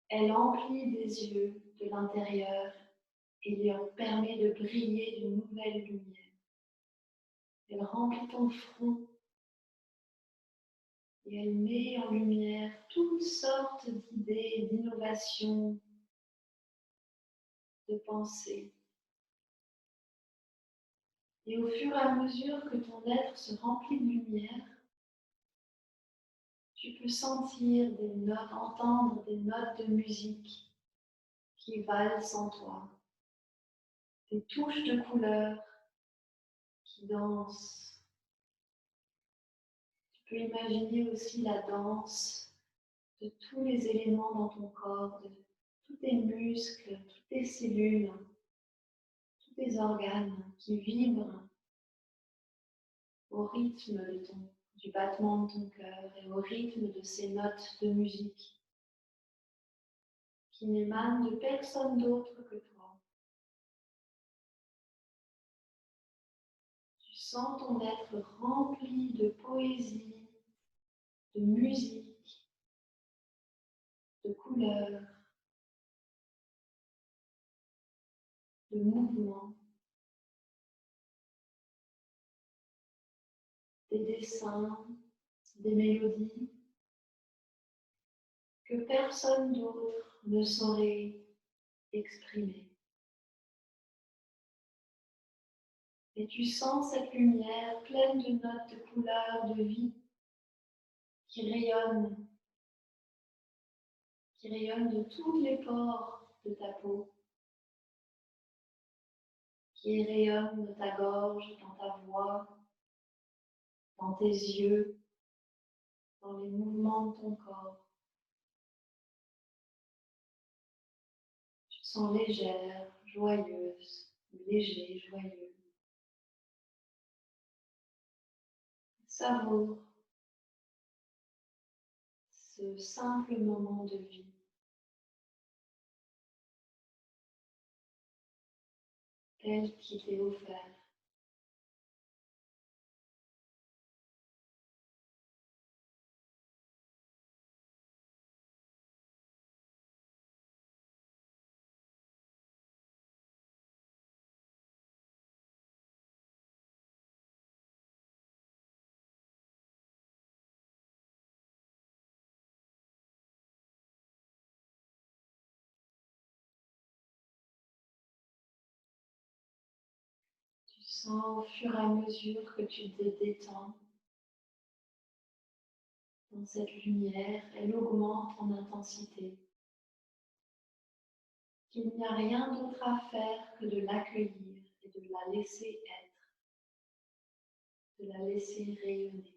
Elle emplit des yeux de l'intérieur et leur permet de briller d'une nouvelle lumière. Elle remplit ton front Et elle met en lumière toutes sortes d'idées, d'innovations, de pensées. Et au fur et à mesure que ton être se remplit de lumière, tu peux sentir des notes, entendre des notes de musique qui valsent en toi, des touches de couleurs qui dansent. Tu peux imaginer aussi la danse de tous les éléments dans ton corps, de tous tes muscles, toutes tes cellules, tous tes organes qui vibrent au rythme du battement de ton cœur et au rythme de ces notes de musique qui n'émanent de personne d'autre que toi. Tu sens ton être rempli de poésie, de musique, de couleurs, de mouvements, des dessins, des mélodies que personne d'autre ne saurait exprimer. Et tu sens cette lumière pleine de notes de couleurs, de vie qui rayonnent de tous les pores de ta peau, qui rayonnent de ta gorge, dans ta voix, dans tes yeux, dans les mouvements de ton corps. Tu te sens légère, joyeuse, léger, joyeux. Savoure ce simple moment de vie. Tel qui t'est offert. Tu sens au fur et à mesure que tu te détends dans cette lumière, elle augmente en intensité. Qu'il n'y a rien d'autre à faire que de l'accueillir et de la laisser être, de la laisser rayonner.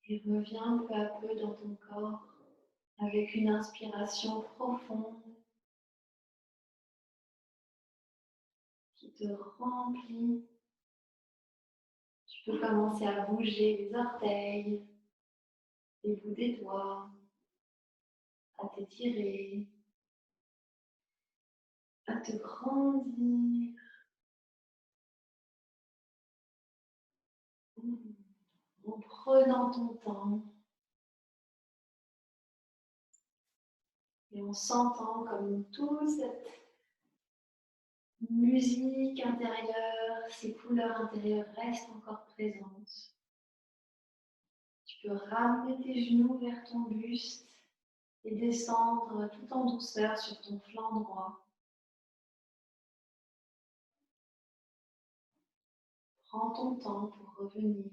Et reviens peu à peu dans ton corps avec une inspiration profonde qui te remplit. Tu peux commencer à bouger les orteils, les bouts des doigts, à t'étirer, à te grandir. En prenant ton temps et en sentant comme toute cette musique intérieure, ces couleurs intérieures restent encore présentes. Tu peux ramener tes genoux vers ton buste et descendre tout en douceur sur ton flanc droit. Prends ton temps pour revenir.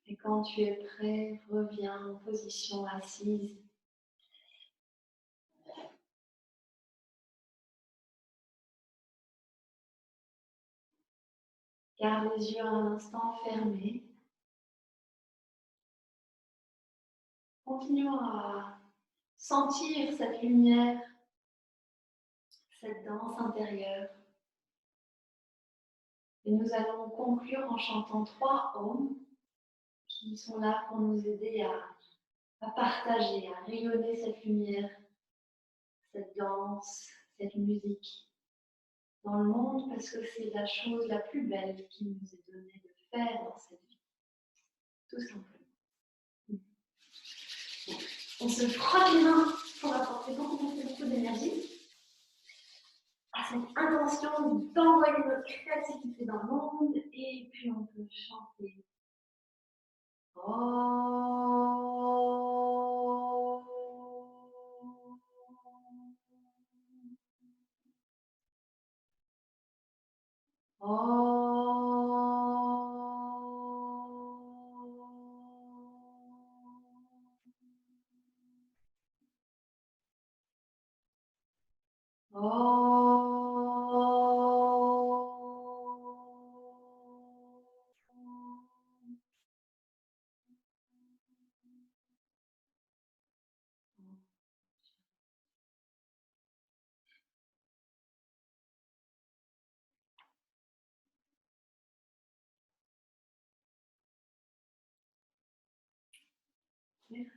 Et quand tu es prêt, reviens en position assise. Garde les yeux un instant fermés. Continuons à sentir cette lumière cette danse intérieure. Et nous allons conclure en chantant 3 Om qui sont là pour nous aider à partager, à rayonner cette lumière, cette danse, cette musique dans le monde, parce que c'est la chose la plus belle qui nous est donnée de faire dans cette vie, tout simplement. On se frotte les mains pour apporter beaucoup d'énergie à cette intention d'envoyer notre créativité dans le monde, et puis on peut chanter. Merci.